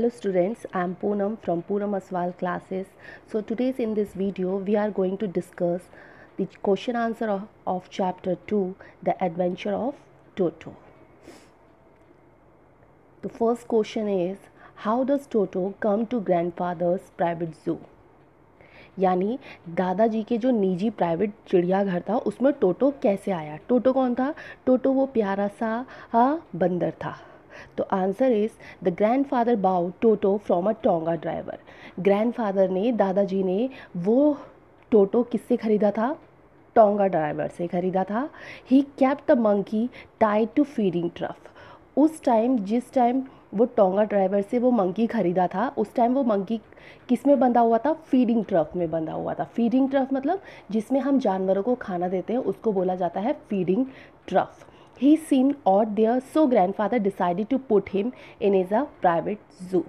Hello students, I am Poonam from Poonam Aswal classes. So today's in this video we are going to discuss the question answer of chapter 2, The Adventure of Toto. The first question is, how does Toto come to grandfather's private zoo? यानी दादाजी के जो निजी private चिड़ियाघर था उसमें टोटो कैसे आया। टोटो कौन था? टोटो वो प्यारा सा बंदर था। तो answer is the grandfather bought Toto from a tonga driver. Grandfather ने, दादाजी ने वो टोटो किससे ख़रीदा था? टोंगा ड्राइवर से ख़रीदा था। He kept the monkey tied to feeding trough. उस टाइम जिस टाइम वो टोंगा ड्राइवर से वो मंकी ख़रीदा था उस टाइम वो मंकी किस में बंधा हुआ था? फीडिंग ट्रफ में बंधा हुआ था। फीडिंग ट्रफ मतलब जिसमें हम जानवरों को खाना देते हैं उसको बोला जाता है feeding trough. He seemed odd there, so grandfather decided to put him in a private zoo.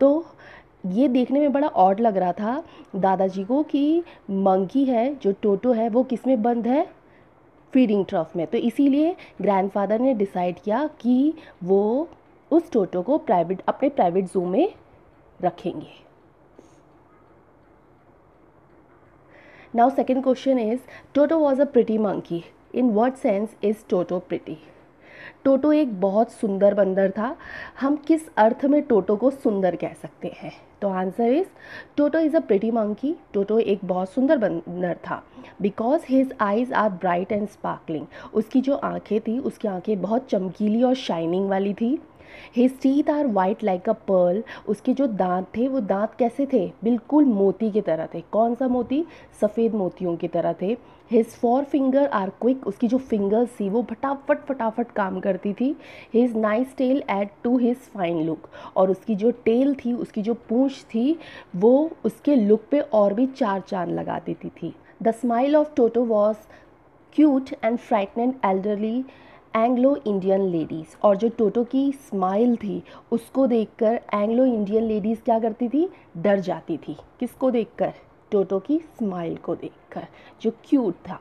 तो ये देखने में बड़ा ऑड लग रहा था दादाजी को कि मंकी है जो टोटो है वो किस में बंद है? फीडिंग ट्रफ में। तो इसीलिए ग्रैंडफादर ने डिसाइड किया कि वो उस टोटो को अपने प्राइवेट जू में रखेंगे। Now second question is, Toto was a pretty monkey. In what sense is Toto pretty? Toto एक बहुत सुंदर बंदर था। हम किस अर्थ में टोटो को सुंदर कह सकते हैं? तो answer is Toto is a pretty monkey. Toto एक बहुत सुंदर बंदर था because his eyes are bright and sparkling. उसकी जो आंखें थी उसकी आंखें बहुत चमकीली और शाइनिंग वाली थी। His teeth are white like a pearl. उसके जो दांत थे वो दांत कैसे थे? बिल्कुल मोती की तरह थे। कौन सा मोती? सफ़ेद मोतियों की तरह थे। His fore finger are quick. उसकी जो फिंगर्स थी वो फटाफट काम करती थी। His nice tail add to his fine look. और उसकी जो टेल थी, उसकी जो पूंछ थी वो उसके लुक पे और भी चार चांद लगा देती थी। The smile of Toto was cute and frightened elderly Anglo Indian ladies. और जो टोटो की स्माइल थी उसको देखकर एंग्लो इंडियन लेडीज़ क्या करती थी? डर जाती थी। किसको देखकर? टोटो की स्माइल को देखकर जो क्यूट था।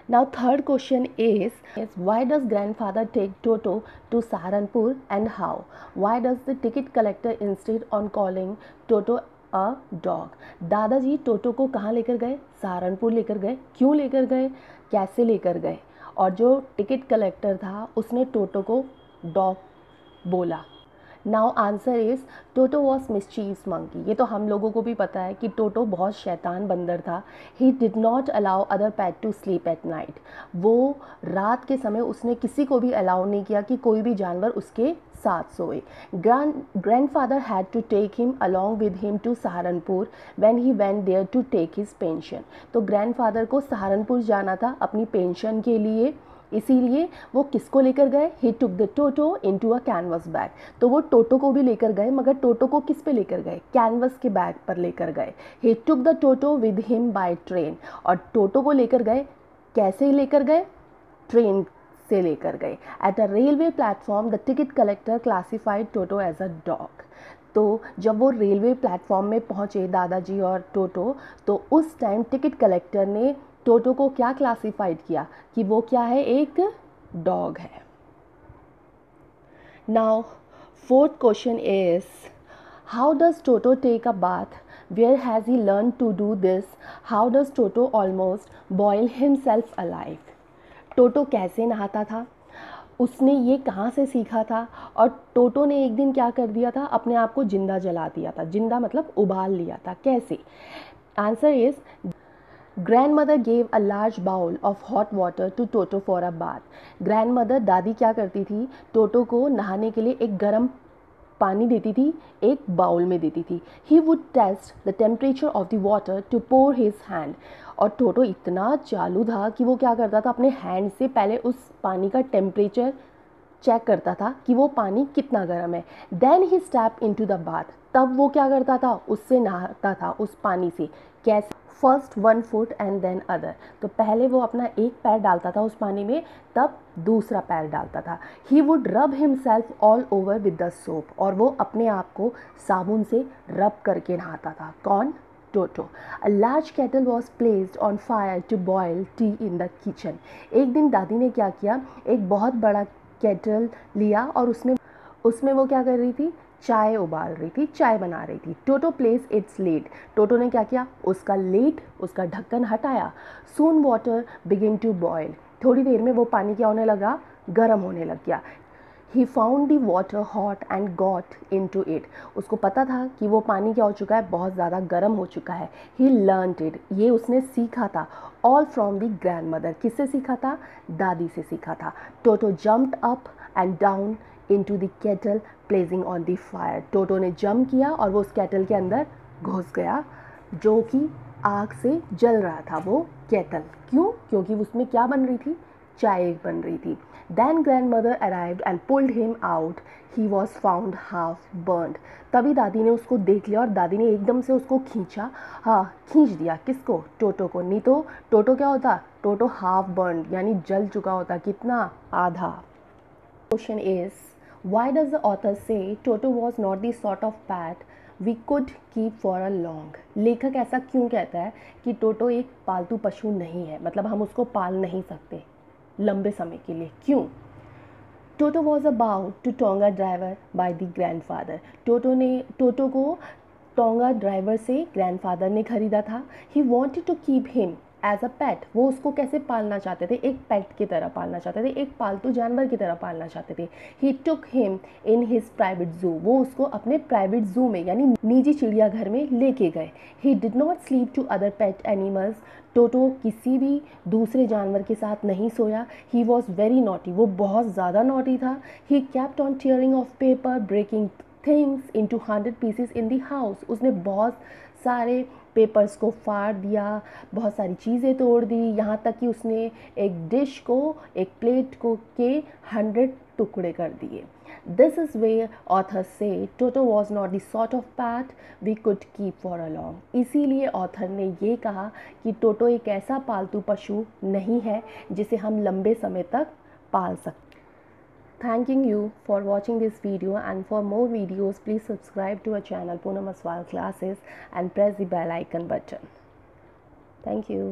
Now third question is why does grandfather take Toto to Saharanpur and how? Why does the ticket collector insisted on calling Toto a dog? दादाजी टोटो को कहाँ लेकर गए? सहारनपुर लेकर गए। क्यों लेकर गए? कैसे लेकर गए? और जो टिकट कलेक्टर था उसने टोटो को डॉग बोला। Now answer is Toto was mischievous monkey. ये तो हम लोगों को भी पता है कि टोटो बहुत शैतान बंदर था। He did not allow other pet to sleep at night. वो रात के समय उसने किसी को भी अलाउ नहीं किया कि कोई भी जानवर उसके साथ सोए। Grandfather had to take him along with him to Saharanpur when he went there to take his pension. तो ग्रैंडफादर को सहारनपुर जाना था अपनी पेंशन के लिए, इसीलिए वो किसको लेकर गए? He took the Toto into a canvas bag. तो वो टोटो को भी लेकर गए, मगर टोटो को किस पे लेकर गए? कैनवस के बैग पर लेकर गए। He took the Toto with him by train. और टोटो को लेकर गए, कैसे लेकर गए? ट्रेन से लेकर गए। At a railway platform the ticket collector classified Toto as a dog. तो जब वो रेलवे प्लेटफॉर्म में पहुँचे दादाजी और टोटो, तो उस टाइम टिकट कलेक्टर ने टोटो को क्या क्लासिफाइड किया कि वो क्या है? एक डॉग है। Now fourth question is, how does Toto take a bath? Where has he learn to do this? How does Toto almost boil himself alive? Toto कैसे नहाता था? उसने ये कहाँ से सीखा था? और टोटो ने एक दिन क्या कर दिया था? अपने आप को जिंदा जला दिया था। जिंदा मतलब उबाल लिया था। कैसे? Answer is grandmother gave a large bowl of hot water to Toto for a bath. Grandmother, दादी क्या करती थी? टोटो को नहाने के लिए एक गर्म पानी देती थी, एक बाउल में देती थी। He would test the temperature of the water to pour his hand. और टोटो इतना चालू था कि वो क्या करता था? अपने हैंड से पहले उस पानी का टेम्परेचर चेक करता था कि वो पानी कितना गर्म है। Then he step into the bath. तब वो क्या करता था? उससे नहाता था उस पानी से। कैसे? First one foot and then other. तो पहले वो अपना एक पैर डालता था उस पानी में, तब दूसरा पैर डालता था। ही वुड रब himself all over with the soap. और वो अपने आप को साबुन से रब करके नहाता था। कौन? Toto. A large kettle was placed on fire to boil tea in the kitchen. एक दिन दादी ने क्या किया? एक बहुत बड़ा केटल लिया और उसमें उसमें वो क्या कर रही थी, चाय उबाल रही थी, चाय बना रही थी। टोटो प्लेस इट्स लेट, टोटो ने क्या किया, उसका लेट, उसका ढक्कन हटाया। सून वाटर बिगिन टू बॉयल, थोड़ी देर में वो पानी क्या होने लगा, गर्म होने लग गया। He found the water hot and got into it, उसको पता था कि वो पानी क्या हो चुका है, बहुत ज़्यादा गर्म हो चुका है। ही लर्नड इट, ये उसने सीखा था। All from the grandmother, किससे सीखा था, दादी से सीखा था। Toto jumped up and down into the kettle placing on the fire, Toto ने जंप किया और वो उस केटल के अंदर घुस गया जो कि आग से जल रहा था वो केटल। क्यों, क्योंकि उसमें क्या बन रही थी, चाय बन रही थी। Then grandmother arrived and pulled him out. He was found half burned. तभी दादी ने उसको देख लिया और दादी ने एकदम से उसको खींचा, हाँ खींच दिया, किसको, टोटो को। नहीं तो टोटो क्या होता, टोटो हाफ बर्न्ड यानी जल चुका होता, कितना, आधा। Question is, why does the author say Toto was not the sort of pet we could keep for a long? लेखक ऐसा क्यों कहता है कि टोटो एक पालतू पशु नहीं है, मतलब हम उसको पाल नहीं सकते लंबे समय के लिए, क्यों? Toto was about to tonga driver by the grandfather, Toto को टोंगा ड्राइवर से ग्रैंडफादर ने खरीदा था। He wanted to keep him as a pet, वो उसको कैसे पालना चाहते थे, एक पेट की तरह पालना चाहते थे, एक पालतू जानवर की तरह पालना चाहते थे। He took him in his private zoo, वो उसको अपने प्राइवेट जू में यानी निजी चिड़ियाघर में लेके गए। He did not sleep to other pet animals, Toto किसी भी दूसरे जानवर के साथ नहीं सोया। ही वॉज वेरी नॉटी, वो बहुत ज़्यादा नॉटी था। He kept on tearing off paper, breaking things into 100 pieces in the house, उसने बहुत सारे पेपर्स को फाड़ दिया, बहुत सारी चीज़ें तोड़ दी, यहाँ तक कि उसने एक डिश को, एक प्लेट को के 100 टुकड़े कर दिए। दिस इज़ वे ऑथर से Toto was not the sort of pet we could keep for a long, इसीलिए ऑथर ने ये कहा कि टोटो एक ऐसा पालतू पशु नहीं है जिसे हम लंबे समय तक पाल सकते। Thanking you for watching this video, and for more videos please subscribe to our channel Poonam Aswal Classes and press the bell icon button. Thank you.